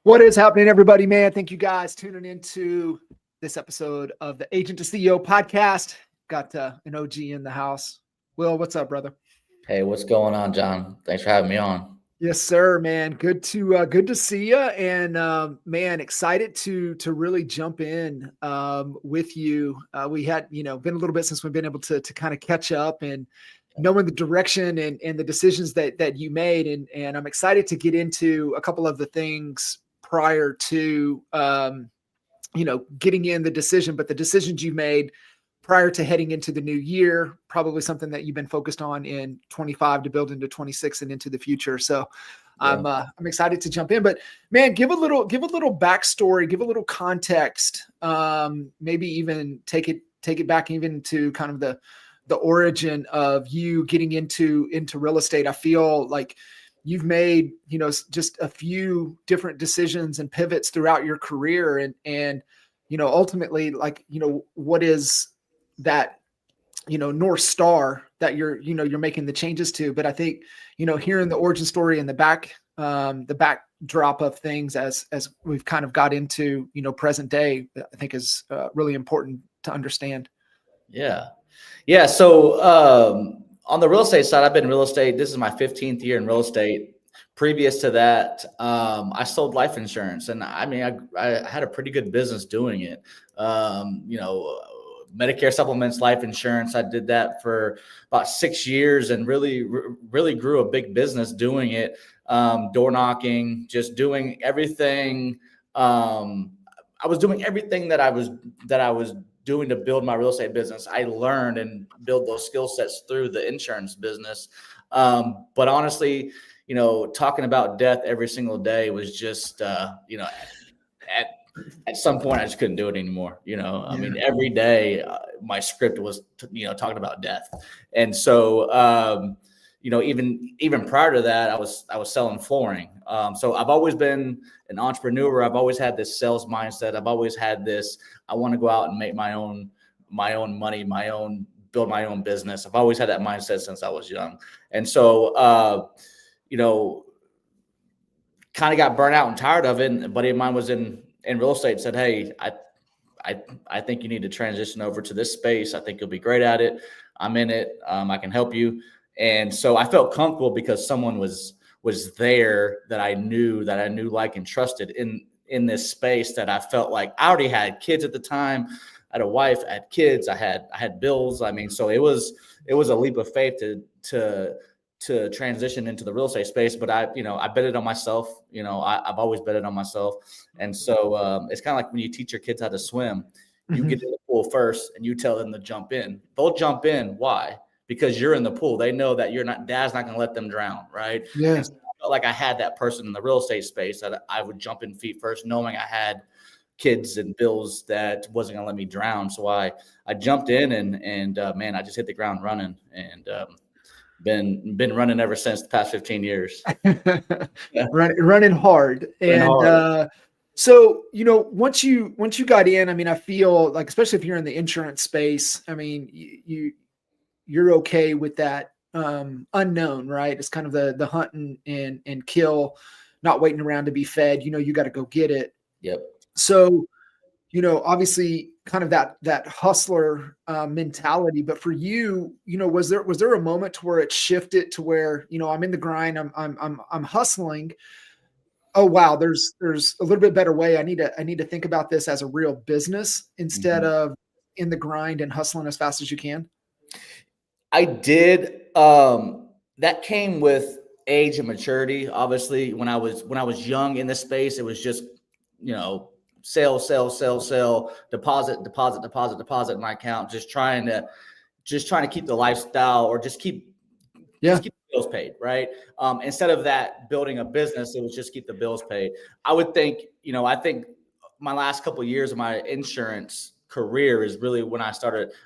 What is happening, everybody, man? Thank you guys tuning into this episode of the Agent to CEO podcast. Got an OG in the house. Will, what's up, brother? Hey, what's going on, John? Thanks for having me on. Yes, sir, man. Good to see you, and man, excited to really jump in with you. We had been a little bit since we've been able to kind of catch up and knowing the direction and the decisions that you made, and I'm excited to get into a couple of the things prior to getting in the decision, but the decisions you made prior to heading into the new year, probably something that you've been focused on in 25 to build into 26 and into the future. So yeah. I'm excited to jump in, but man, give a little backstory, give a little context, maybe even take it back even to kind of the origin of you getting into real estate. I feel like you've made, just a few different decisions and pivots throughout your career, and ultimately, like, what is that, North Star that you're making the changes to. But I think, hearing the origin story and the backdrop of things as we've kind of got into, present day, I think is really important to understand. Yeah. So on the real estate side, I've been in real estate. This is my 15th year in real estate. Previous to that, I sold life insurance, and I had a pretty good business doing it. Medicare supplements, life insurance. I did that for about 6 years and really grew a big business doing it. Door knocking, just doing everything. I was doing everything that I was doing to build my real estate business. I learned and build those skill sets through the insurance business. But honestly, talking about death every single day was just, at some point I just couldn't do it anymore. I mean, every day my script was, talking about death. And so, even prior to that, I was selling flooring. So I've always been an entrepreneur. I've always had this sales mindset. I've always had this, I want to go out and make my own money, build my own business. I've always had that mindset since I was young. And so, kind of got burnt out and tired of it. And a buddy of mine was in real estate, said, "Hey, I think you need to transition over to this space. I think you'll be great at it. I'm in it. I can help you." And so I felt comfortable because someone was there that I knew, like, and trusted in this space, that I felt like I already had kids at the time. I had a wife, I had kids, I had bills. I mean, so it was a leap of faith to transition into the real estate space, but I betted on myself. I've always betted on myself. And so it's kind of like when you teach your kids how to swim, you get in the pool first and you tell them to jump in. They'll jump in. Why? Because you're in the pool. They know that dad's not going to let them drown. Right. Yeah. And so I felt like I had that person in the real estate space that I would jump in feet first, knowing I had kids and bills that wasn't going to let me drown. So I jumped in and man, I just hit the ground running, and been running ever since the past 15 years. Yeah. Running hard. So, once you got in, I mean, I feel like, especially if you're in the insurance space, I mean, you're okay with that unknown, right? It's kind of the hunt and kill, not waiting around to be fed. You got to go get it. Yep. So, obviously kind of that hustler mentality, but for you, was there a moment to where it shifted to where, I'm in the grind, I'm hustling. Oh, wow, there's a little bit better way. I need to think about this as a real business instead of in the grind and hustling as fast as you can. I did. That came with age and maturity. Obviously, when I was young in this space, it was just, sell, deposit in my account, just trying to keep the lifestyle, or just keep the bills paid, right? Instead of that building a business, it was just keep the bills paid. I would think, I think my last couple of years of my insurance career is really when I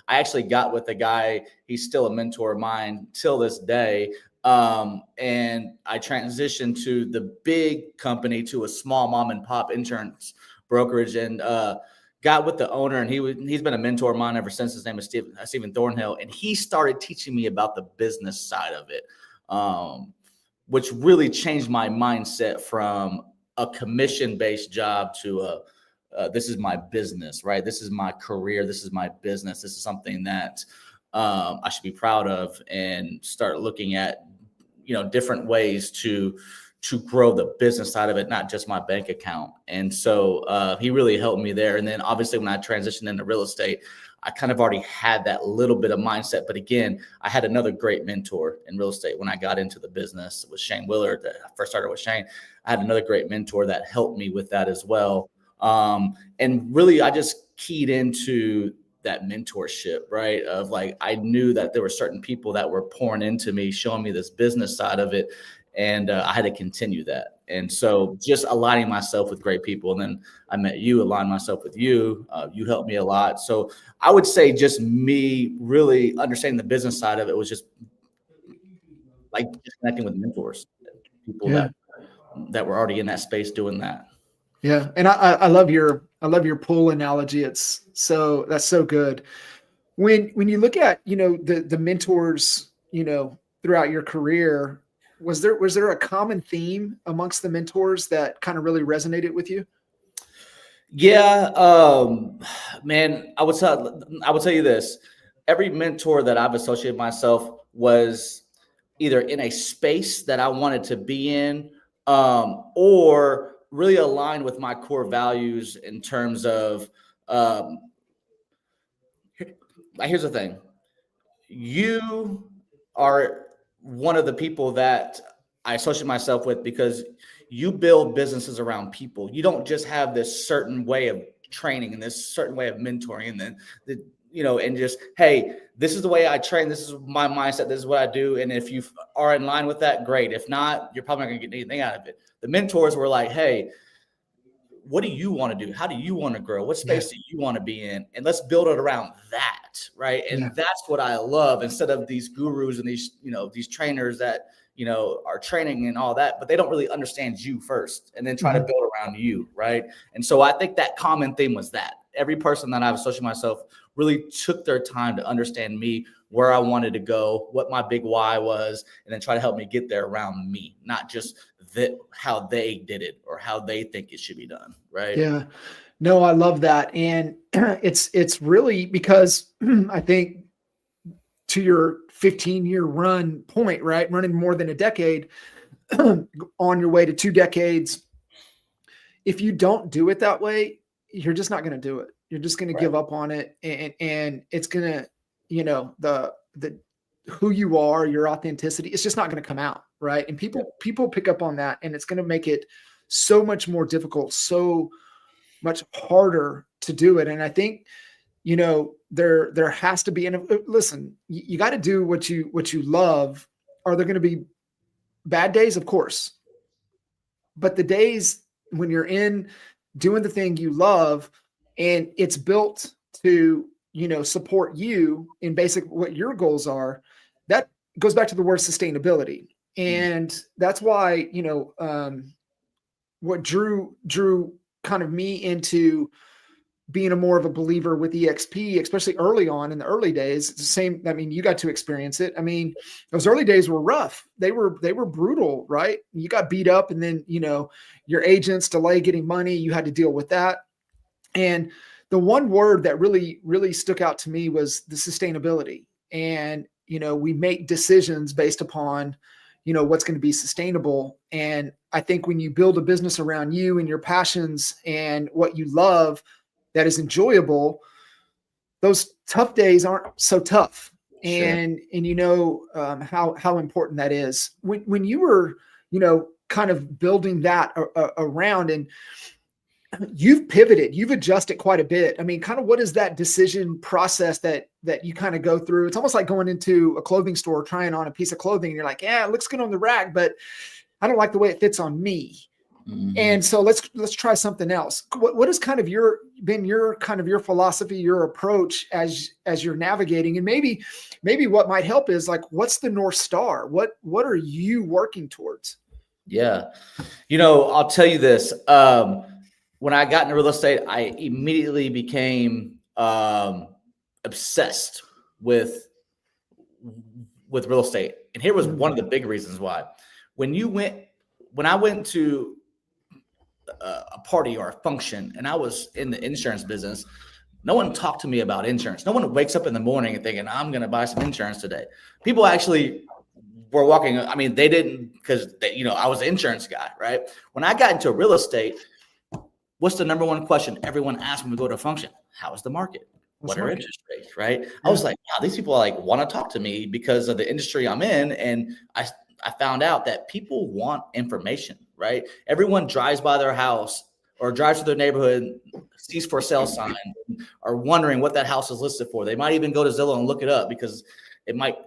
actually got with a guy. He's still a mentor of mine till this day. And I transitioned to the big company, to a small mom and pop insurance brokerage, and got with the owner, and he's been a mentor of mine ever since. His name is Stephen Thornhill, and he started teaching me about the business side of it, which really changed my mindset from a commission-based job to this is my business, right? This is my career. This is my business. This is something that I should be proud of, and start looking at, different ways to grow the business side of it, not just my bank account. And so he really helped me there. And then obviously when I transitioned into real estate, I kind of already had that little bit of mindset. But again, I had another great mentor in real estate when I got into the business with Shane Willard. That I first started with Shane. I had another great mentor that helped me with that as well. And really, I just keyed into that mentorship, right? Of like, I knew that there were certain people that were pouring into me, showing me this business side of it. And I had to continue that. And so just aligning myself with great people. And then I met you, aligned myself with you. You helped me a lot. So I would say just me really understanding the business side of it was just like just connecting with mentors, people that were already in that space doing that. Yeah. And I love your pool analogy. That's so good. When you look at, the mentors, throughout your career, was there a common theme amongst the mentors that kind of really resonated with you? Yeah, man, I would tell you this. Every mentor that I've associated myself was either in a space that I wanted to be in, or really aligned with my core values in terms of, here's the thing. You are one of the people that I associate myself with because you build businesses around people. You don't just have this certain way of training and this certain way of mentoring, and then and just, hey, this is the way I train. This is my mindset. This is what I do. And if you are in line with that, great. If not, you're probably not going to get anything out of it. The mentors were like, hey, what do you want to do? How do you want to grow? What space do you want to be in? And let's build it around that. Right. And that's what I love, instead of these gurus and these, these trainers that, are training and all that, but they don't really understand you first and then try to build around you. Right. And so I think that common theme was that every person that I've associated myself really took their time to understand me, where I wanted to go, what my big why was, and then try to help me get there around me, not just how they did it or how they think it should be done. Right. Yeah. No, I love that. And it's really because I think, to your 15-year run point, right? Running more than a decade, on your way to 2 decades. If you don't do it that way, you're just not going to do it. You're just going to give up on it. And it's going to, the who you are, your authenticity, it's just not going to come out. Right. And people pick up on that, and it's going to make it so much more difficult, so much harder to do it. And I think, there has to be, and listen, you got to do what you love. Are there going to be bad days? Of course. But the days when you're in doing the thing you love, and it's built to, support you in basic what your goals are, that goes back to the word sustainability. And that's why, what drew kind of me into being a more of a believer with EXP, especially early on in the early days. It's the same. I mean, you got to experience it. I mean, those early days were rough. They were brutal, right? You got beat up, and then, your agents delay getting money. You had to deal with that. And the one word that really, really stuck out to me was the sustainability. And, we make decisions based upon, what's going to be sustainable. And I think when you build a business around you and your passions and what you love, that is enjoyable, those tough days aren't so tough. Sure. And how important that is. When you were, kind of building that around, and you've pivoted, you've adjusted quite a bit. I mean, kind of what is that decision process that you kind of go through? It's almost like going into a clothing store, trying on a piece of clothing, and you're like, yeah, it looks good on the rack, but I don't like the way it fits on me. Mm-hmm. And so let's try something else. What is kind of your philosophy, your approach as you're navigating? And maybe what might help is like, what's the North Star? What are you working towards? Yeah. I'll tell you this. When I got into real estate, I immediately became obsessed with real estate. And here was one of the big reasons why. When I went to a party or a function, and I was in the insurance business. No one talked to me about insurance. No one wakes up in the morning and thinking, I'm going to buy some insurance today. People actually were walking. I mean, they didn't, because I was an insurance guy, right? When I got into real estate, what's the number one question everyone asks when we go to a function? How is the market? What are interest rates, right? I was like, wow, these people want to talk to me because of the industry I'm in. And I found out that people want information, right? Everyone drives by their house or drives to their neighborhood, sees for sale sign, are wondering what that house is listed for. They might even go to Zillow and look it up because it might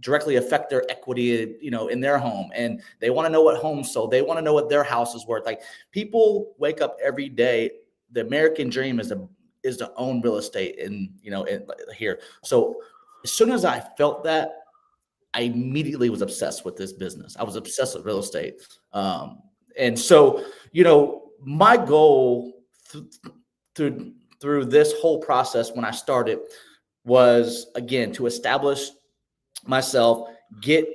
directly affect their equity, in their home. And they want to know what home sold. They want to know what their house is worth. Like, people wake up every day. The American dream is to own real estate here. So as soon as I felt that, I immediately was obsessed with this business. I was obsessed with real estate. And so, my goal through this whole process when I started was, again, to establish myself, get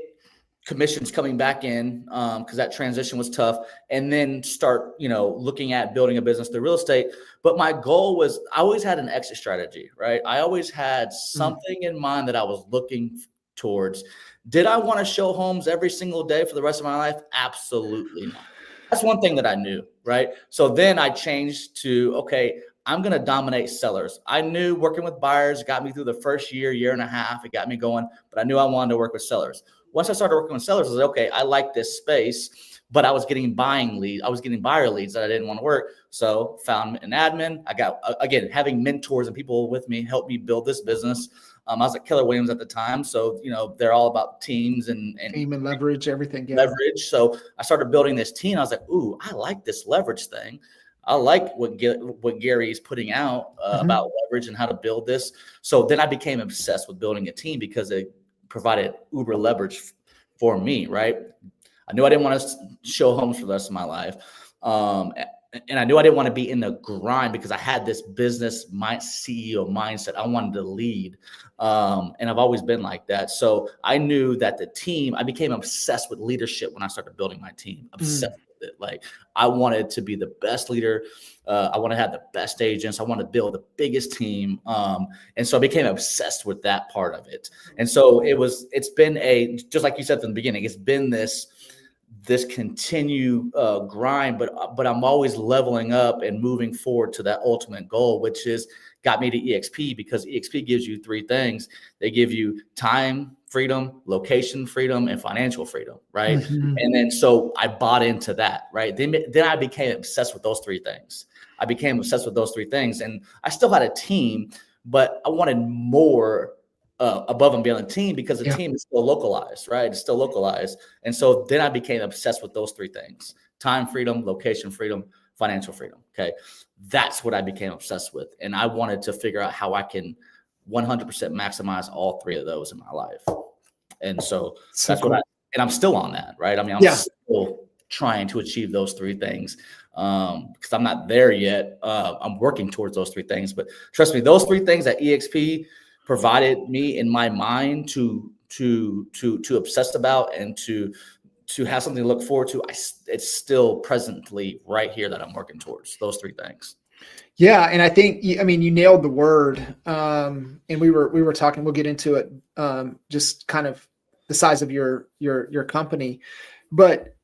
commissions coming back in, because that transition was tough, and then start, looking at building a business through real estate. But my goal was, I always had an exit strategy, right? I always had something in mind that I was looking towards. Did I want to show homes every single day for the rest of my life? Absolutely not. That's one thing that I knew, right? So then I changed to, okay, I'm going to dominate sellers. I knew working with buyers got me through the first year and a half. It got me going, but I knew I wanted to work with sellers. Once I started working with sellers, I was like, okay, I like this space, but I was getting buyer leads that I didn't want to work. So found an admin. I got, again, having mentors and people with me helped me build this business. I was at Keller Williams at the time. So, they're all about teams and team and leverage, everything. Yeah. Leverage. So I started building this team. I was like, ooh, I like this leverage thing. I like what Gary's putting out about leverage and how to build this. So then I became obsessed with building a team because it provided uber leverage for me, right? I knew I didn't want to show homes for the rest of my life. And I knew I didn't want to be in the grind because I had this business CEO mindset. I wanted to lead. And I've always been like that. So I knew that the team, I became obsessed with leadership when I started building my team. Obsessed with it. Like, I wanted to be the best leader. I want to have the best agents. I want to build the biggest team. And so I became obsessed with that part of it. And so it's been just like you said from the beginning, it's been this continue grind, but I'm always leveling up and moving forward to that ultimate goal, which is got me to EXP, because EXP gives you three things. They give you time freedom, location freedom, and financial freedom, right? And then so I bought into that, right? Then I became obsessed with those three things. And I still had a team, but I wanted more above and beyond the team, because the team is still localized, right? It's still localized. And so then I became obsessed with those three things: time freedom, location freedom, financial freedom. Okay. That's what I became obsessed with. And I wanted to figure out how I can 100% maximize all three of those in my life. And so that's cool. And I'm still on that, right? I mean, I'm still trying to achieve those three things, because I'm not there yet. I'm working towards those three things, but trust me, those three things that EXP provided me in my mind to obsess about and to have something to look forward to, it's still presently right here that I'm working towards those three things. Yeah. And I think, you nailed the word. And we were talking, we'll get into it, just kind of the size of your company, but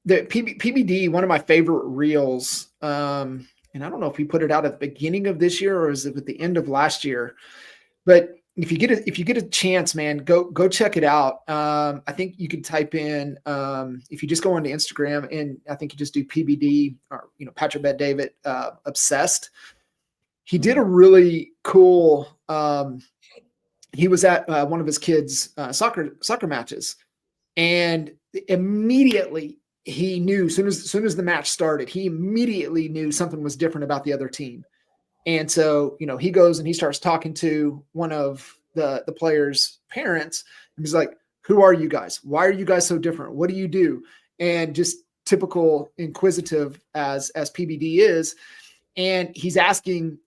the PBD, one of my favorite reels, and I don't know if we put it out at the beginning of this year or is it at the end of last year, but if you get a chance, man, go check it out. I think you could type in, if you just go onto Instagram, and I think you just do PBD or, Patrick Bet-David, obsessed. He did a really cool, he was at one of his kids' soccer matches, and immediately he knew, soon as the match started, he immediately knew something was different about the other team. And so, he goes and he starts talking to one of the players' parents, and he's like, "Who are you guys? Why are you guys so different? What do you do?" And just typical inquisitive as PBD is. And he's asking,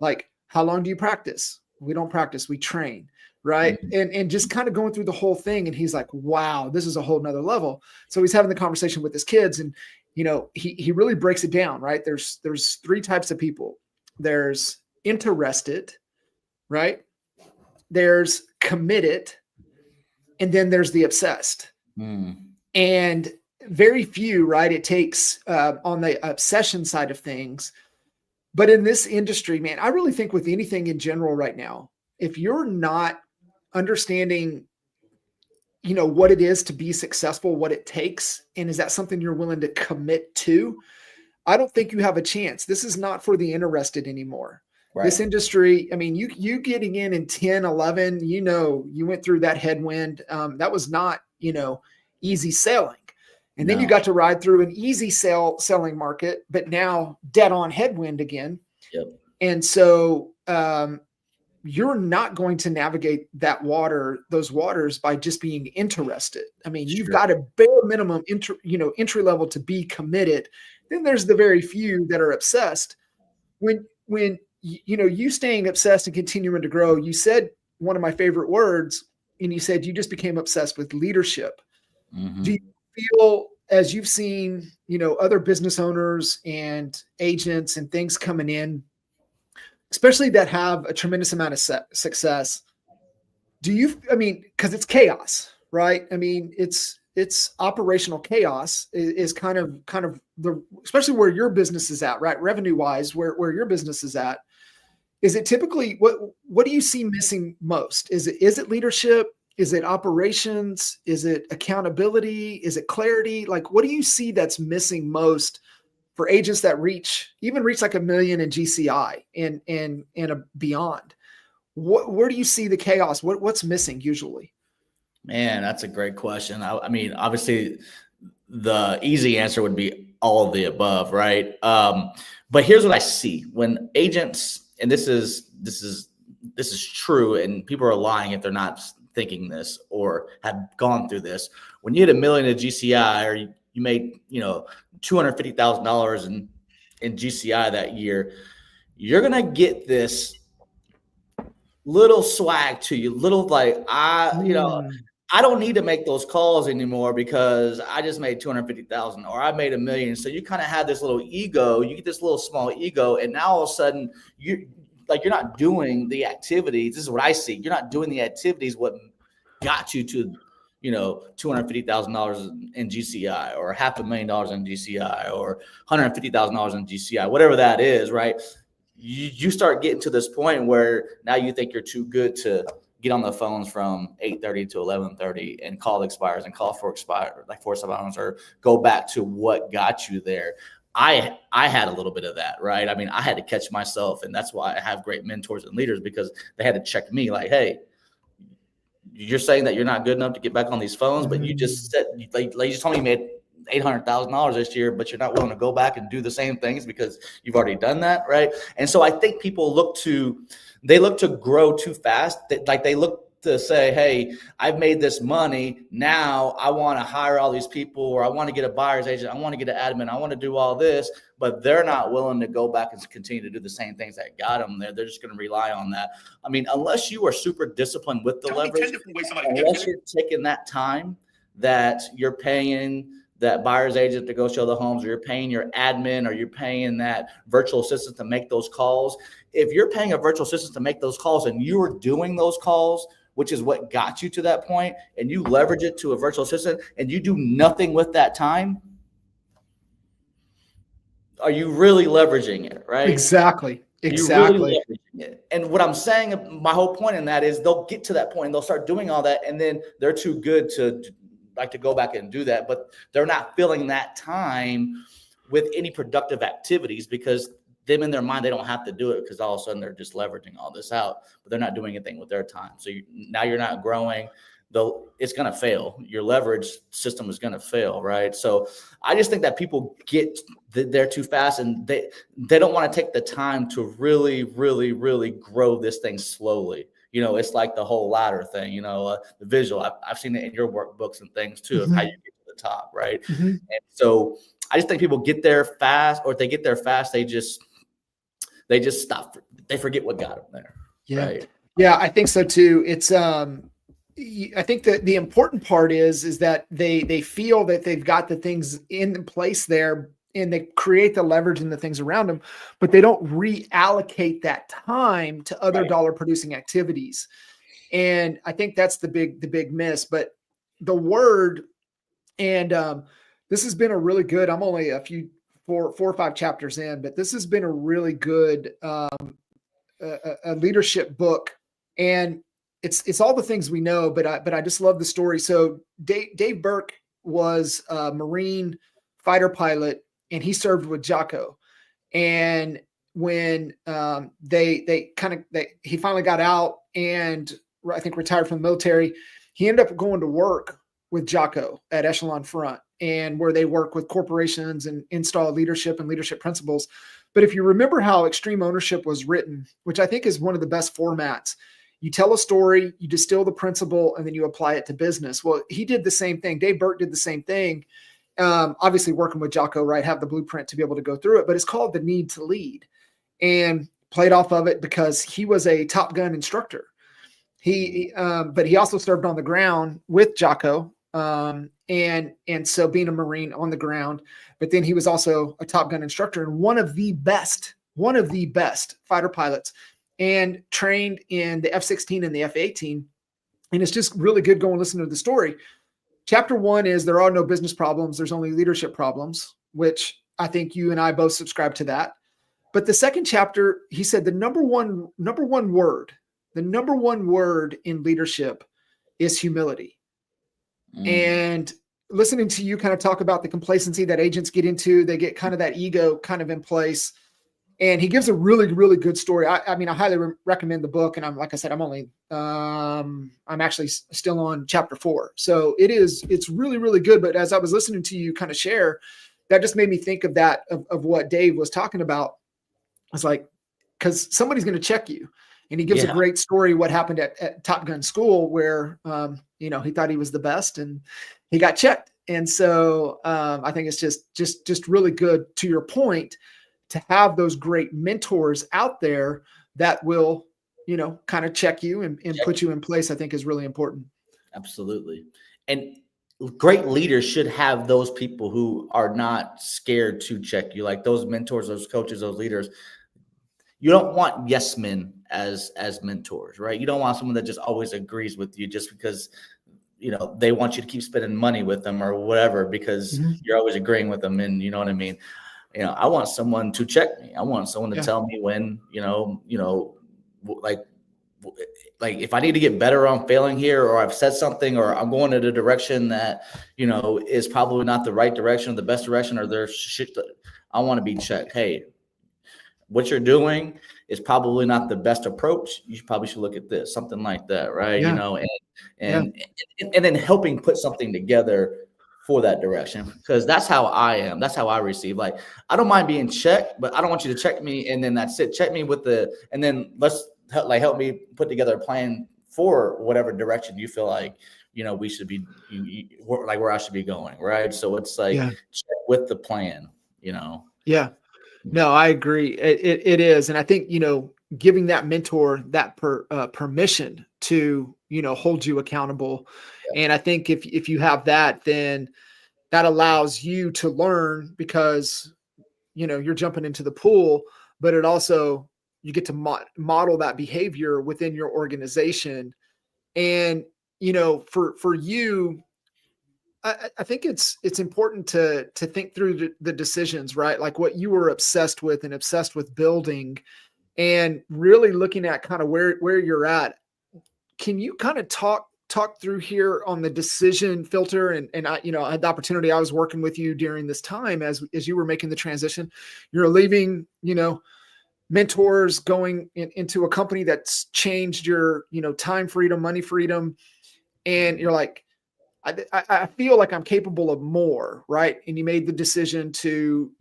like, "How long do you practice?" "We don't practice, we train." Right. And just kind of going through the whole thing. And he's like, wow, this is a whole nother level. So he's having the conversation with his kids, and he really breaks it down, right? There's 3 types of people. There's interested, right? There's committed, and then there's the obsessed. And very few, right? It takes on the obsession side of things. But in this industry, man, I really think with anything in general right now, if you're not understanding, what it is to be successful, what it takes, and is that something you're willing to commit to, I don't think you have a chance. This is not for the interested anymore. Right. This industry, I mean, you getting in 10, 11, you went through that headwind. That was not, easy sailing. And then you got to ride through an easy selling market, but now dead on headwind again. Yep. And so you're not going to navigate those waters by just being interested. I mean, you've got a bare minimum entry level to be committed. Then there's the very few that are obsessed. When you staying obsessed and continuing to grow, you said one of my favorite words, and you said you just became obsessed with leadership. Mm-hmm. Do you feel, as you've seen, other business owners and agents and things coming in, especially that have a tremendous amount of success, because it's chaos, right? I mean, it's operational chaos is kind of especially where your business is at, right? Revenue wise, where your business is at. Is it typically, what do you see missing most? Is it leadership? Is it operations? Is it accountability? Is it clarity? Like, what do you see that's missing most for agents that reach like $1 million in GCI and beyond? Where do you see the chaos? What's missing usually? Man, that's a great question. I mean, obviously the easy answer would be all of the above, right? But here's what I see when agents, and this is true, and people are lying if they're not thinking this or have gone through this. When you hit $1 million in GCI, or you made, $250,000 in GCI that year, you're going to get this little swag to you, little like, I don't need to make those calls anymore because I just made 250,000 or I made $1 million. So you kind of have this little ego, you get this little small ego, and now all of a sudden you're not doing the activities. This is what I see. You're not doing the activities what got you to, $250,000 in GCI or $500,000 in GCI or $150,000 in GCI, whatever that is, right? You start getting to this point where now you think you're too good to get on the phones from 8:30 to 11:30 and call expires and call for expire, like force surveillance, or go back to what got you there. I had a little bit of that, right? I mean, I had to catch myself, and that's why I have great mentors and leaders, because they had to check me like, hey, you're saying that you're not good enough to get back on these phones, but you just said, like you just told me you made $800,000 this year, but you're not willing to go back and do the same things because you've already done that, right? And so I think people look to grow too fast. They look to say, hey, I've made this money. Now I want to hire all these people, or I want to get a buyer's agent. I want to get an admin. I want to do all this, but they're not willing to go back and continue to do the same things that got them there. They're just going to rely on that. I mean, unless you are super disciplined with the leverage, unless you're taking that time that you're paying that buyer's agent to go show the homes, or you're paying your admin, or you're paying that virtual assistant to make those calls. If you're paying a virtual assistant to make those calls and you are doing those calls, which is what got you to that point, and you leverage it to a virtual assistant and you do nothing with that time, are you really leveraging it, right? Exactly. Really leveraging it. And what I'm saying, my whole point in that is they'll get to that point and they'll start doing all that, and then they're too good to go back and do that, but they're not filling that time with any productive activities, because them in their mind, they don't have to do it, because all of a sudden they're just leveraging all this out, but they're not doing anything with their time. So now you're not growing, though it's going to fail. Your leverage system is going to fail, right? So I just think that people get there too fast, and they don't want to take the time to really, really, really grow this thing slowly. It's like the whole ladder thing, the visual. I've seen it in your workbooks and things too, of how you get to the top, right? Mm-hmm. And so I just think people get there fast, or if they get there fast, they just stop. They forget what got them there. Yeah. Right? Yeah, I think so too. It's I think that the important part is that they feel that they've got the things in place there and they create the leverage and the things around them, but they don't reallocate that time to other Right. dollar producing activities. And I think that's the big miss. But the word and this has been a really good. I'm only four or five chapters in, but this has been a really good a leadership book, and it's all the things we know. But I just love the story. So Dave Burke was a Marine fighter pilot, and he served with Jocko. And when he finally got out and I think retired from the military, he ended up going to work with Jocko at Echelon Front, and where they work with corporations and install leadership and leadership principles. But if you remember how Extreme Ownership was written, which I think is one of the best formats, you tell a story, you distill the principle, and then you apply it to business. Well, he did the same thing. Dave Burke did the same thing. Obviously working with Jocko, right? Have the blueprint to be able to go through it, but it's called The Need to Lead, and played off of it because he was a Top Gun instructor. But he also served on the ground with Jocko. And so being a Marine on the ground, but then he was also a Top Gun instructor and one of the best fighter pilots, and trained in the F-16 and the F-18. And it's just really good going listen to the story. Chapter 1 is there are no business problems. There's only leadership problems, which I think you and I both subscribe to that. But the second chapter, he said the number one word in leadership is humility. And listening to you kind of talk about the complacency that agents get into, they get kind of that ego kind of in place. And he gives a really, really good story. I mean, I highly recommend the book. And like I said, I'm actually still on chapter 4. So it's really, really good. But as I was listening to you kind of share, that just made me think of that, of what Dave was talking about. I was like, because somebody's going to check you. And he gives a great story, what happened at Top Gun school, where, he thought he was the best and he got checked. And so I think it's just really good, to your point, to have those great mentors out there that will, kind of check you and put you in place, I think is really important. Absolutely. And great leaders should have those people who are not scared to check you, like those mentors, those coaches, those leaders. You don't want yes men as mentors, right? You don't want someone that just always agrees with you just because, they want you to keep spending money with them or whatever, because you're always agreeing with them. And you know what I mean? I want someone to check me. I want someone to tell me when, like if I need to get better on failing here, or I've said something, or I'm going in a direction that, is probably not the right direction or the best direction, or there's shit that I want to be checked. Hey, what you're doing is probably not the best approach. You probably should look at this, something like that. Right. Yeah. And then helping put something together for that direction, because that's how I am. That's how I receive. Like, I don't mind being checked, but I don't want you to check me and then that's it. Check me and then let's help me put together a plan for whatever direction you feel like, we should be, like where I should be going. Right. So it's like, check with the plan, Yeah. No, I agree. It is. And I think, giving that mentor that permission to, hold you accountable. Yeah. And I think if you have that, then that allows you to learn, because, you're jumping into the pool, but it also, you get to model that behavior within your organization. And, for you, I think it's important to think through the decisions, right? Like what you were obsessed with building, and really looking at kind of where you're at. Can you kind of talk through here on the decision filter? And I had the opportunity, I was working with you during this time as you were making the transition. You're leaving, mentors, going into a company that's changed your, time freedom, money freedom. And you're like, I feel like I'm capable of more, right? And you made the decision to,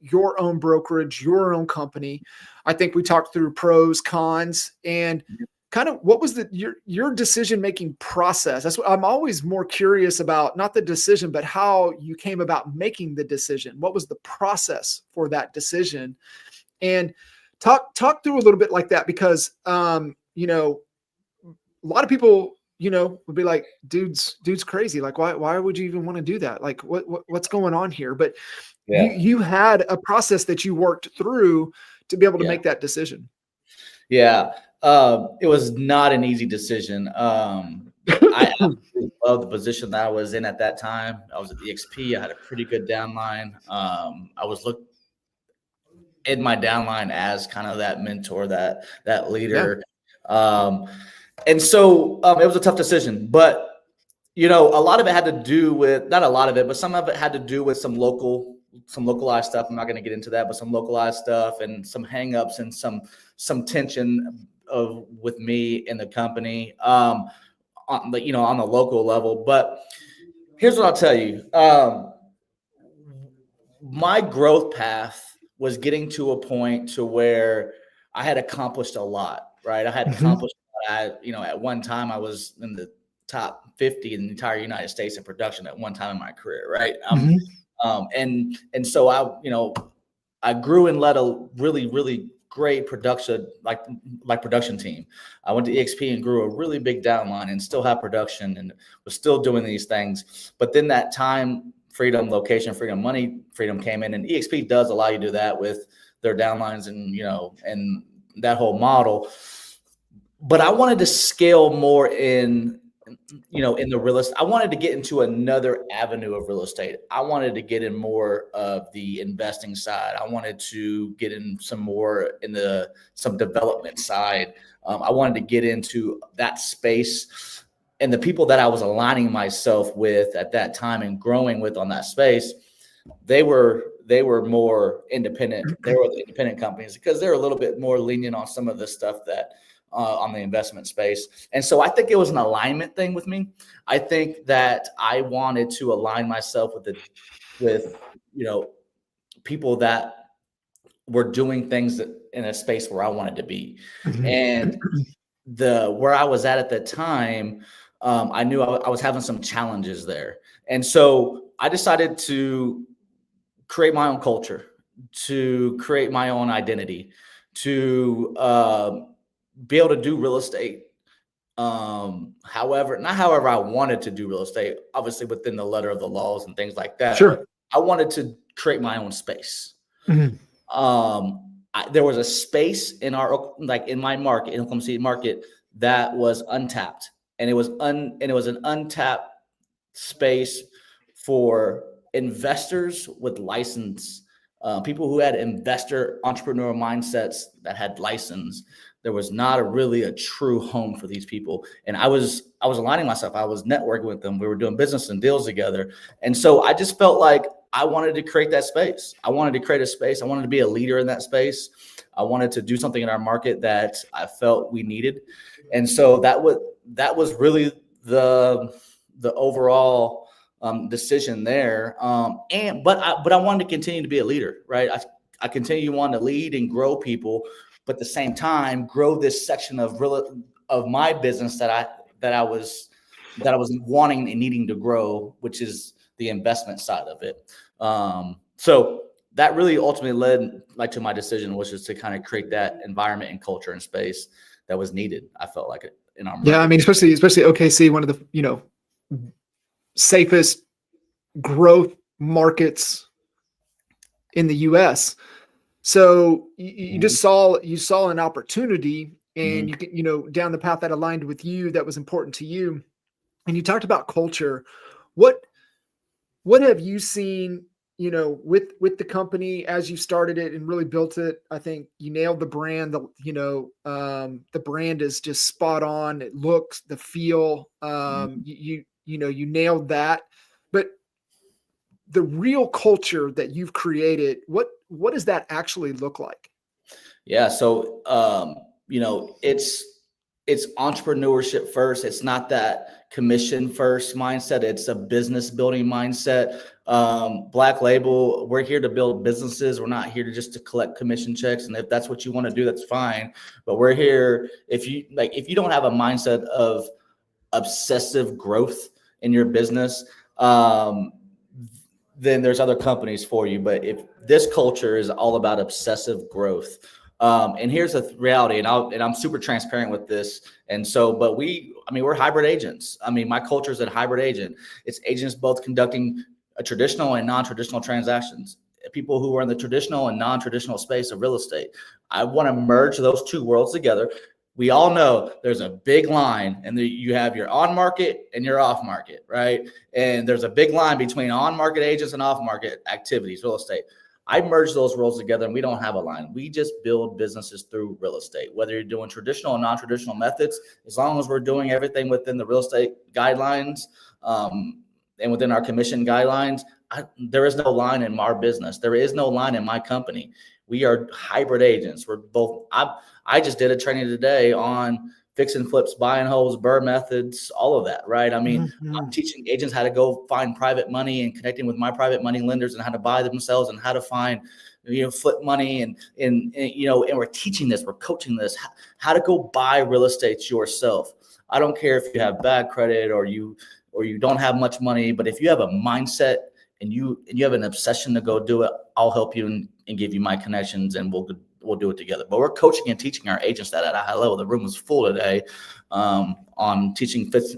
your own brokerage, your own company. I think we talked through pros, cons, and kind of what was your decision-making process? That's what I'm always more curious about, not the decision, but how you came about making the decision. What was the process for that decision? And talk through a little bit like that, because, a lot of people, would be like, dude's crazy. Like, why would you even want to do that? Like, what's going on here? But you had a process that you worked through to be able to make that decision. Yeah. It was not an easy decision. I absolutely love the position that I was in at that time. I was at EXP. I had a pretty good downline. I was looked in my downline as kind of that mentor, that leader. Yeah. And so it was a tough decision, but a lot of it had to do with, not a lot of it, but some of it had to do with some localized stuff. I'm not going to get into that, but some localized stuff and some hangups and some tension with me and the company, on the local level. But here's what I'll tell you. My growth path was getting to a point to where I had accomplished a lot, right? I had accomplished, at one time I was in the top 50 in the entire United States in production at one time in my career, right? And so I grew and led a really, really great production, like production team. I went to EXP and grew a really big downline and still have production and was still doing these things. But then that time, freedom, location, freedom, money, freedom came in, and EXP does allow you to do that with their downlines and, and that whole model. But I wanted to scale more in the real estate. I wanted to get into another avenue of real estate. I wanted to get in more of the investing side. I wanted to get in some more in some development side. I wanted to get into that space. And the people that I was aligning myself with at that time and growing with on that space, they were more independent. They were the independent companies because they're a little bit more lenient on some of the stuff that on the investment space. And so I think it was an alignment thing with me. I think that I wanted to align myself with people that were doing things in a space where I wanted to be. And where I was at the time, I knew I was having some challenges there. And so I decided to create my own culture, to create my own identity, to be able to do real estate. Not however I wanted to do real estate, obviously within the letter of the laws and things like that. Sure. I wanted to create my own space. There was a space in my market, in Oklahoma City market, that was untapped, and it was an untapped space for investors with license, people who had investor entrepreneurial mindsets that had license. There was not really a true home for these people, and I was aligning myself. I was networking with them. We were doing business and deals together, and so I just felt like I wanted to create that space. I wanted to create a space. I wanted to be a leader in that space. I wanted to do something in our market that I felt we needed. And so that was really the overall decision there. But I wanted to continue to be a leader, right? I continue wanting to lead and grow people, but at the same time, grow this section of my business that I was wanting and needing to grow, which is the investment side of it. So that really ultimately led to my decision, was just to kind of create that environment and culture and space that was needed. I felt like it in our market. Yeah, I mean, especially OKC, one of the safest growth markets in the U.S. So you just saw an opportunity, and down the path that aligned with you, that was important to you. And you talked about culture. What have you seen, with the company as you started it and really built it? I think you nailed the brand. The brand is just spot on. It looks, the feel, you nailed that. But the real culture that you've created, what does that actually look like? Yeah. So, it's entrepreneurship first. It's not that commission first mindset. It's a business building mindset. Black Label, we're here to build businesses. We're not here to collect commission checks. And if that's what you want to do, that's fine. But we're here, if you don't have a mindset of obsessive growth in your business, then there's other companies for you. But if this culture is all about obsessive growth, And here's the reality, and I'm super transparent with this. And so, but we're hybrid agents. I mean, my culture is a hybrid agent. It's agents both conducting a traditional and non-traditional transactions. People who are in the traditional and non-traditional space of real estate. I want to merge those two worlds together. We all know there's a big line, and you have your on market and your off market, right? And there's a big line between on market agents and off market activities, real estate. I merge those roles together, and we don't have a line. We just build businesses through real estate, whether you're doing traditional and non-traditional methods, as long as we're doing everything within the real estate guidelines and within our commission guidelines. There is no line in our business. There is no line in my company. We are hybrid agents. We're both. I just did a training today on fix and flips, buy and holds, BRRRR methods, all of that, right? I mean, I'm teaching agents how to go find private money and connecting with my private money lenders and how to buy themselves and how to find, flip money and we're teaching this, we're coaching this, how to go buy real estate yourself. I don't care if you have bad credit or you don't have much money, but if you have a mindset and you have an obsession to go do it, I'll help you and give you my connections, and we'll do it together. But we're coaching and teaching our agents that at a high level. The room was full today on teaching fix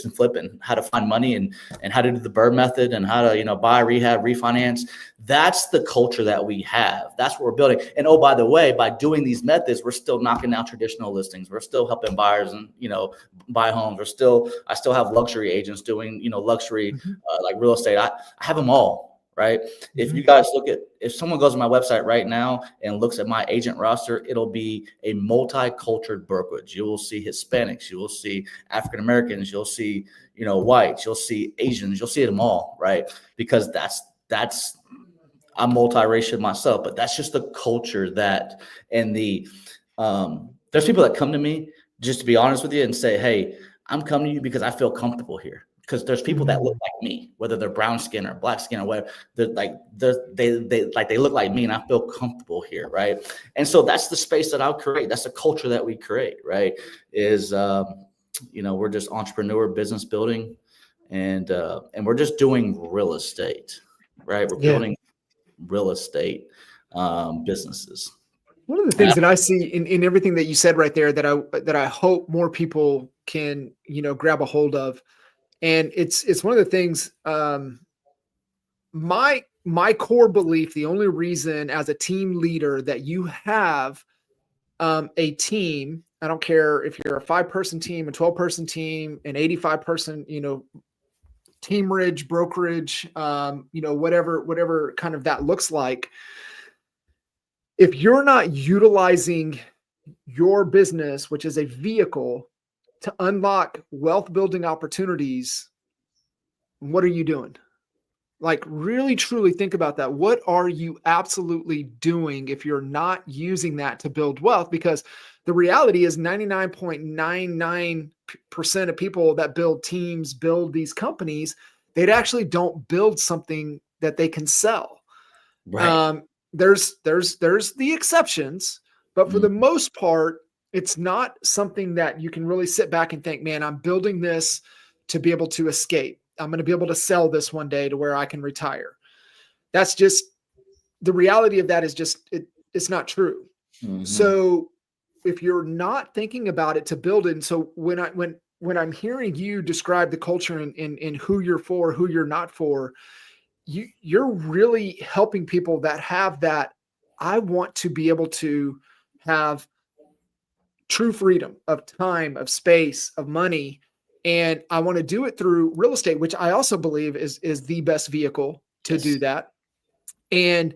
and flip and how to find money and how to do the BRRRR method and how to, buy, rehab, refinance. That's the culture that we have. That's what we're building. And oh, by the way, by doing these methods, we're still knocking down traditional listings. We're still helping buyers and, buy homes. I still have luxury agents doing, luxury like real estate. I have them all. Right. If you guys if someone goes to my website right now and looks at my agent roster, it'll be a multicultural brokerage. You will see Hispanics, you will see African Americans, you'll see, whites, you'll see Asians, you'll see them all. Right. Because I'm multiracial myself, but that's just the culture there's people that come to me, just to be honest with you, and say, hey, I'm coming to you because I feel comfortable here. Because there's people that look like me, whether they're brown skin or black skin or whatever. They look like me, and I feel comfortable here, right? And so that's the space that I'll create. That's the culture that we create, right? Is we're just entrepreneur business building, and we're just doing real estate, right? We're building real estate businesses. One of the things that I see in everything that you said right there that I hope more people can grab a hold of. And it's one of the things, my core belief, the only reason as a team leader that you have a team, I don't care if you're a 5-person team, a 12-person team, an 85-person, teamage, brokerage, whatever kind of that looks like. If you're not utilizing your business, which is a vehicle to unlock wealth building opportunities, what are you doing? Like, really, truly think about that. What are you absolutely doing if you're not using that to build wealth? Because the reality is 99.99% of people that build teams, build these companies, they actually don't build something that they can sell. Right. There's the exceptions, but for the most part, it's not something that you can really sit back and think, man, I'm building this to be able to escape. I'm going to be able to sell this one day to where I can retire. That's just the reality of that is just, it's not true. So if you're not thinking about it to build it. And so when I'm hearing you describe the culture and who you're for, who you're not for, you're really helping people that have that. I want to be able to have true freedom of time, of space, of money. And I want to do it through real estate, which I also believe is the best vehicle to do that. And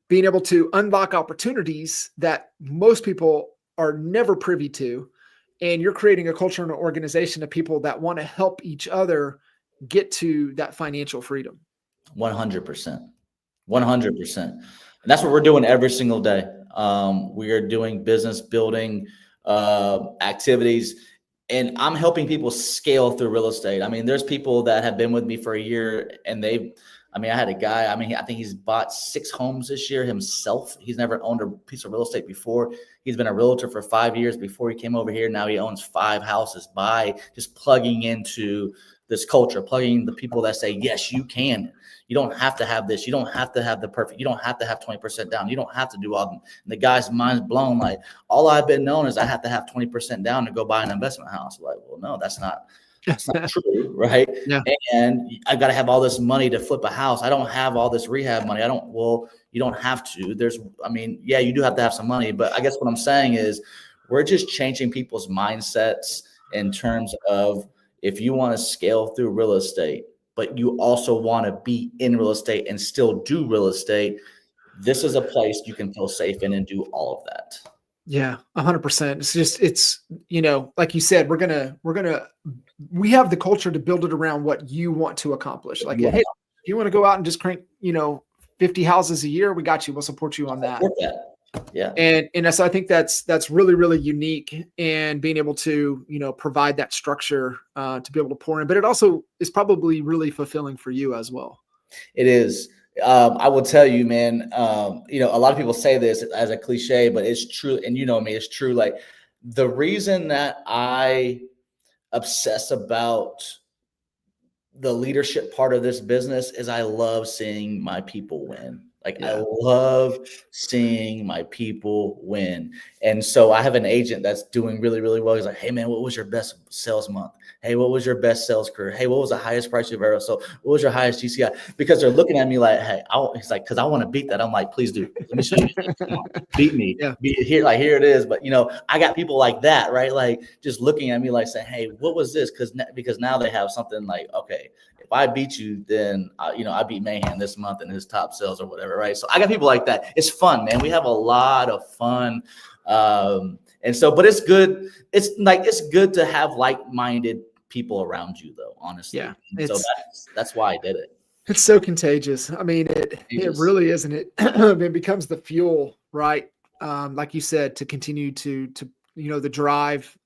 being able to unlock opportunities that most people are never privy to. And you're creating a culture and an organization of people that want to help each other get to that financial freedom. 100%. 100%. And that's what we're doing every single day. We are doing business building activities, and I'm helping people scale through real estate. I mean, there's people that have been with me for a year, and I had a guy, I think he's bought 6 homes this year himself. He's never owned a piece of real estate before. He's been a realtor for 5 years before he came over here. Now he owns 5 houses by just plugging into this culture, plugging the people that say, yes, you can. You don't have to have this. You don't have to have the perfect. You don't have to have 20% down. You don't have to do all them. And the guy's mind's blown. Like, all I've been known is I have to have 20% down to go buy an investment house. Like, well, no, that's not true, right? Yeah. And I got to have all this money to flip a house. I don't have all this rehab money. Well, you don't have to. Yeah, you do have to have some money. But I guess what I'm saying is we're just changing people's mindsets in terms of, if you want to scale through real estate, but you also want to be in real estate and still do real estate, this is a place you can feel safe in and do all of that. Yeah, 100%. It's like you said, we have the culture to build it around what you want to accomplish. Like, Yeah. hey, if you want to go out and just crank, 50 houses a year, we got you. We'll support you on that. Yeah. And so I think that's really, really unique, and being able to, provide that structure to be able to pour in, but it also is probably really fulfilling for you as well. It is. I will tell you, man, a lot of people say this as a cliche, but it's true. And you know me, it's true. Like, the reason that I obsess about the leadership part of this business is I love seeing my people win. Like, yeah. I love seeing my people win. And so I have an agent that's doing really, really well. He's like, hey, man, what was your best sales month? Hey, what was your best sales career? Hey, what was the highest price you've ever sold? What was your highest GCI? Because they're looking at me like, hey, he's like, because I want to beat that. I'm like, please do. Let me show you. Come on, beat me. Yeah. Here it is. But, I got people like that, right? Like, just looking at me like saying, hey, what was this? Because now they have something like, okay, if I beat you, then, I beat Mahan this month in his top sales or whatever, right? So I got people like that. It's fun, man. We have a lot of fun. And so, but it's good. It's good to have like-minded people around you, though, honestly. Yeah. So that's why I did it. It's so contagious. I mean, it really isn't it. It becomes the fuel, right? Like you said, to continue to the drive.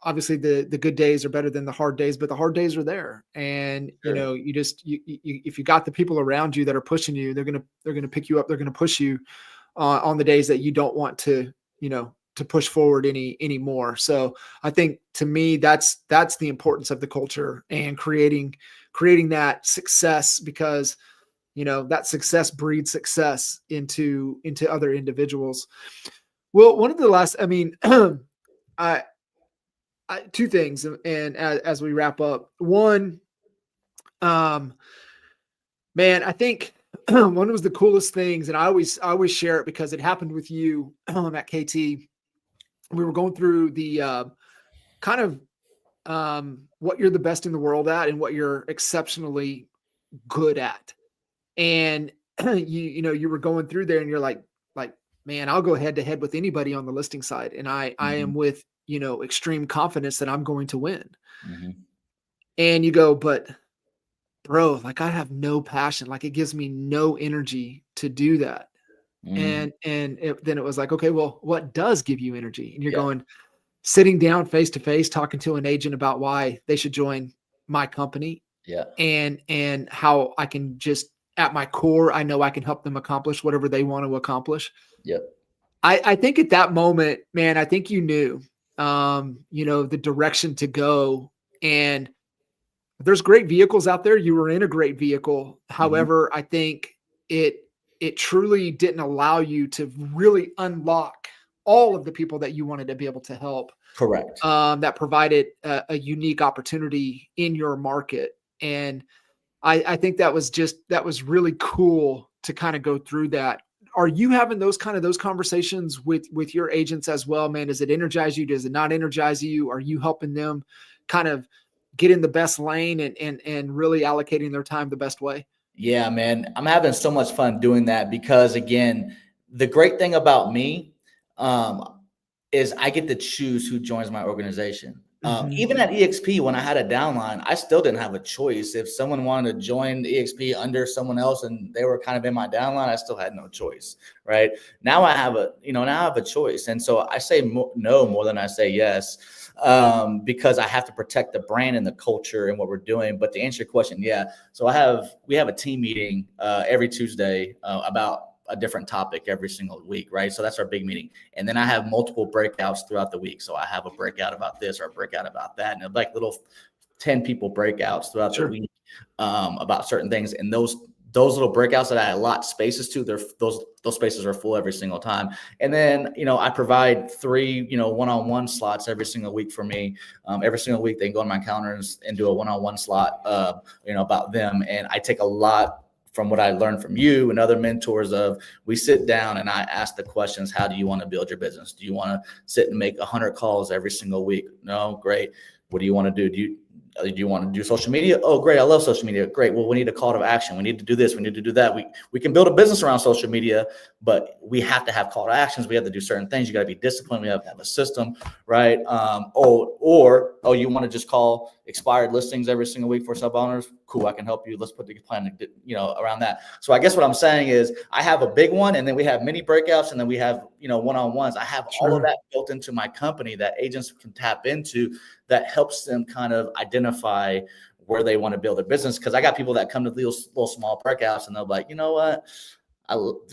Obviously the good days are better than the hard days, but the hard days are there. And, Sure. if you got the people around you that are pushing you, they're going to pick you up. They're going to push you on the days that you don't want to, to push forward anymore. So I think, to me, that's the importance of the culture and creating that success, because, that success breeds success into other individuals. Well, one of the last, two things, and as we wrap up, one, man, I think one was the coolest things, and I always share it because it happened with you at KT. We were going through the kind of what you're the best in the world at and what you're exceptionally good at, and you were going through there, and you're like, man, I'll go head to head with anybody on the listing side, and I am with extreme confidence that I'm going to win. Mm-hmm. And you go, but bro, like, I have no passion. Like, it gives me no energy to do that. Mm-hmm. And then it was like, okay, well, what does give you energy? And you're going, sitting down face to face, talking to an agent about why they should join my company. Yeah. And how I can just, at my core, I know I can help them accomplish whatever they want to accomplish. Yep. I think at that moment, man, I think you knew, the direction to go. And there's great vehicles out there. You were in a great vehicle. However, I think it truly didn't allow you to really unlock all of the people that you wanted to be able to help. Correct. That provided a unique opportunity in your market. And I think that was really cool to kind of go through that. Are you having those conversations with your agents as well, man? Does it energize you? Does it not energize you? Are you helping them kind of get in the best lane and really allocating their time the best way? Yeah, man, I'm having so much fun doing that because, again, the great thing about me is I get to choose who joins my organization. Even at EXP, when I had a downline, I still didn't have a choice. If someone wanted to join EXP under someone else and they were kind of in my downline, I still had no choice, right? Now I have a choice. And so I say no more than I say yes, because I have to protect the brand and the culture and what we're doing. But to answer your question, yeah. So we have a team meeting every Tuesday about a different topic every single week, right? So that's our big meeting. And then I have multiple breakouts throughout the week. So I have a breakout about this or a breakout about that, and like little 10 people breakouts throughout the Sure. week about certain things. And those little breakouts that I allot spaces to, those spaces are full every single time. And then, I provide 3, one-on-one slots every single week for me. Every single week they can go on my calendar and do a one-on-one slot, about them. And I take a lot from what I learned from you and other mentors of, we sit down and I ask the questions, how do you want to build your business? Do you want to sit and make 100 calls every single week? No, great. What do you want to do? Do you want to do social media? Oh, great. I love social media. Great. Well, we need a call to action. We need to do this. We need to do that. We can build a business around social media, but we have to have call to actions. We have to do certain things. You got to be disciplined. We have to have a system, right? Or you want to just call expired listings every single week for sub owners? Cool. I can help you. Let's put the plan, around that. So I guess what I'm saying is I have a big one, and then we have mini breakouts, and then we have, one-on-ones. I have all of that built into my company that agents can tap into, that helps them kind of identify where they want to build their business. Because I got people that come to these little small breakouts and they're like, you know what?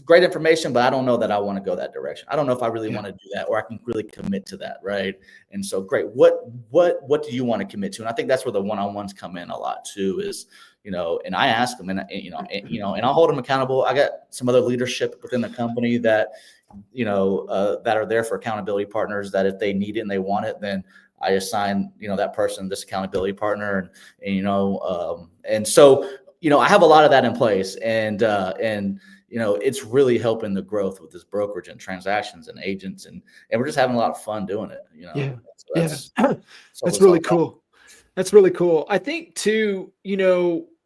Great information, but I don't know that I want to go that direction. I don't know if I really want to do that, or I can really commit to that, right? And so, great. What do you want to commit to? And I think that's where the one-on-ones come in a lot too. Is and I ask them, and I'll hold them accountable. I got some other leadership within the company that that are there for accountability partners. That if they need it and they want it, then I assign that person this accountability partner, and so I have a lot of that in place, and it's really helping the growth with this brokerage and transactions and agents, and we're just having a lot of fun doing it. So that's really cool. That's really cool. I think too,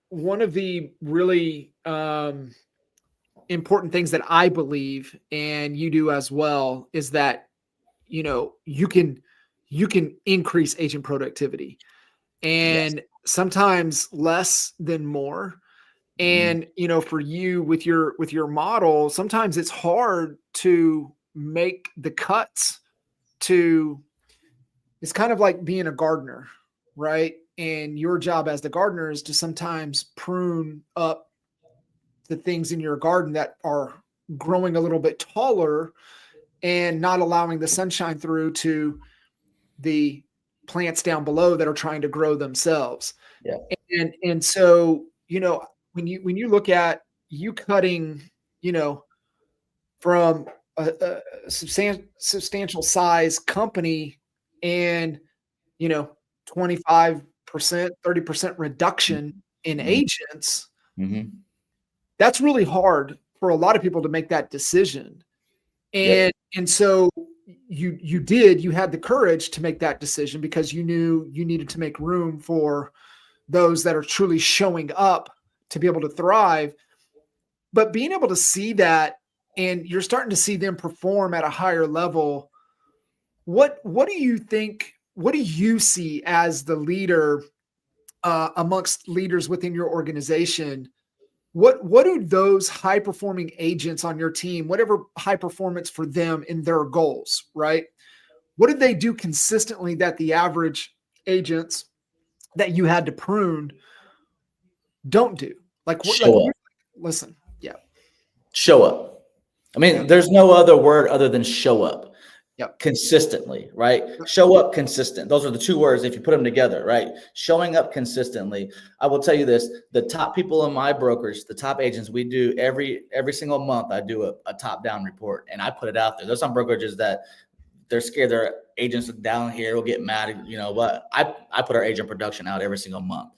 one of the really important things that I believe, and you do as well, is that you can increase agent productivity, and sometimes less than more. And, for you with your model, sometimes it's hard to make the cuts it's kind of like being a gardener, right? And your job as the gardener is to sometimes prune up the things in your garden that are growing a little bit taller and not allowing the sunshine through to the plants down below that are trying to grow themselves. Yeah. And so, when you look at you cutting, from a substantial size company and, 25%, 30% reduction in agents, that's really hard for a lot of people to make that decision. And so you had the courage to make that decision because you knew you needed to make room for those that are truly showing up to be able to thrive. But being able to see that, and you're starting to see them perform at a higher level, what do you think, what do you see as the leader amongst leaders within your organization? What do those high performing agents on your team, whatever high performance for them in their goals, right? What did they do consistently that the average agents that you had to prune don't do? Listen. Yeah. Show up. I mean, there's no other word other than show up. Consistently, right? Show up consistent. Those are the 2 words if you put them together, right? Showing up consistently. I will tell you this, the top people in my brokerage, the top agents, we do every single month, I do a top-down report and I put it out there. There's some brokerages that they're scared their agents down here will get mad, but I put our agent production out every single month.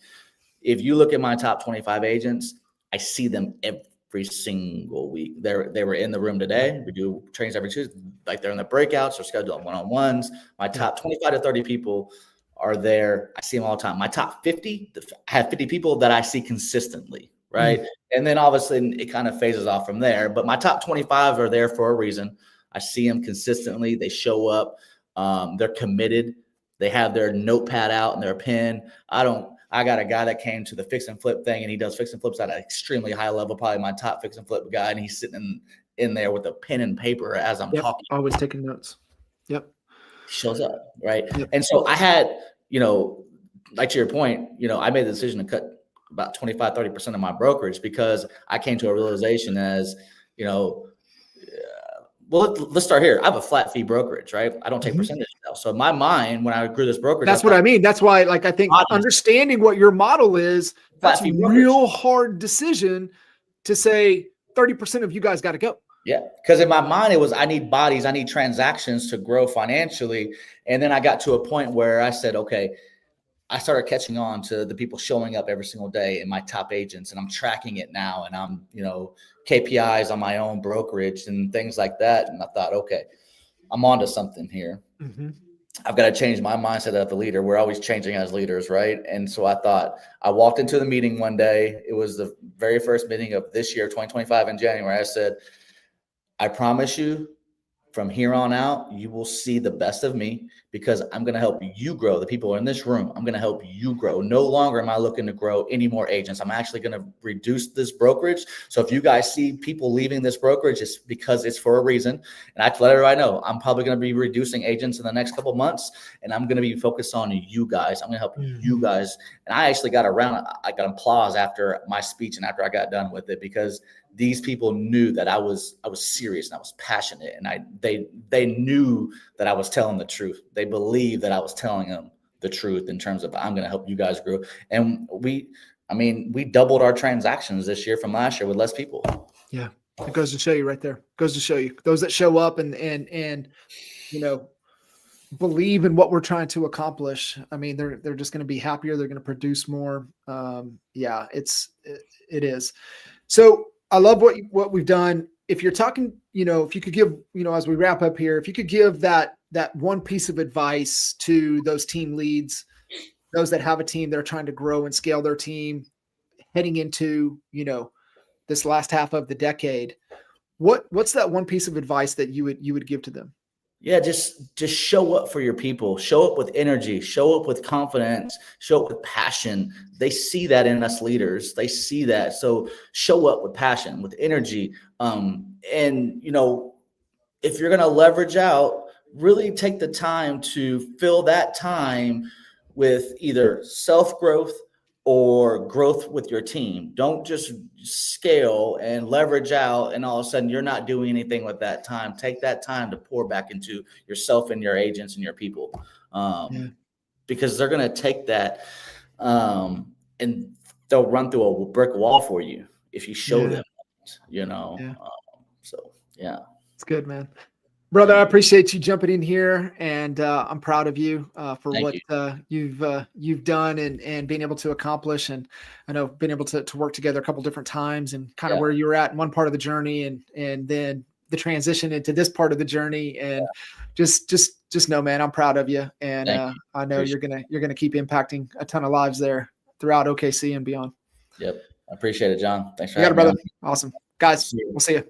If you look at my top 25 agents, I see them every single week. They were in the room today. We do trainings every Tuesday. Like they're in the breakouts or scheduled one-on-ones. My top 25 to 30 people are there. I see them all the time. My top 50, I have 50 people that I see consistently, right? And then obviously it kind of phases off from there. But my top 25 are there for a reason. I see them consistently. They show up. They're committed. They have their notepad out and their pen. I got a guy that came to the fix and flip thing, and he does fix and flips at an extremely high level, probably my top fix and flip guy. And he's sitting in there with a pen and paper as I'm talking. Always taking notes. Shows up, right? And so I had, like to your point, I made the decision to cut about 25, 30% of my brokerage because I came to a realization as, well, let's start here. I have a flat fee brokerage, right? I don't take Mhm. percentage now. So in my mind, when I grew this brokerage, That's what I mean. That's why, like, I think understanding what your model is, flat that's fee brokerage. real hard decision to say 30% of you guys got to go. Yeah, because in my mind, it was I need bodies, I need transactions to grow financially. And then I got to a point where I said, okay, I started catching on to the people showing up every single day in my top agents, and I'm tracking it now. And I'm, KPIs on my own brokerage and things like that. And I thought, okay, I'm onto something here. Mm-hmm. I've got to change my mindset as a leader. We're always changing as leaders, right? And so I thought, I walked into the meeting one day. It was the very first meeting of this year, 2025 in January. I said, I promise you, from here on out, you will see the best of me because I'm going to help you grow. The people in this room, I'm going to help you grow. No longer am I looking to grow any more agents. I'm actually going to reduce this brokerage. So if you guys see people leaving this brokerage, it's because it's for a reason. And I have to let everybody know I'm probably going to be reducing agents in the next couple of months, and I'm going to be focused on you guys. I'm going to help you guys. And I actually got I got applause after my speech and after I got done with it, because these people knew that I was serious and I was passionate, and they knew that I was telling the truth. They believed that I was telling them the truth in terms of I'm going to help you guys grow. And we doubled our transactions this year from last year with less people. Yeah, it goes to show you right there. It goes to show you those that show up and believe in what we're trying to accomplish. I mean, they're just going to be happier. They're going to produce more. Yeah, it is. So I love what we've done. If you're talking, if you could give, as we wrap up here, if you could give that one piece of advice to those team leads, those that have a team, they're trying to grow and scale their team heading into, this last half of the decade, what's that one piece of advice that you would give to them? Yeah, just show up for your people. Show up with energy. Show up with confidence. Show up with passion. They see that in us leaders. They see that. So show up with passion, with energy. And if you're going to leverage out, really take the time to fill that time with either self-growth or growth with your team. Don't just scale and leverage out and all of a sudden you're not doing anything with that time. Take that time to pour back into yourself and your agents and your people, because they're going to take that and they'll run through a brick wall for you if you show them, so yeah. It's good, man. Brother, I appreciate you jumping in here, and I'm proud of you for what you've done and being able to accomplish. And I know being able to work together a couple different times and kind of where you were at in one part of the journey, and then the transition into this part of the journey. And just know, man, I'm proud of you, and I know you're gonna keep impacting a ton of lives there throughout OKC and beyond. Yep, I appreciate it, John. Thanks for having me, brother. On. Awesome, guys. We'll see you.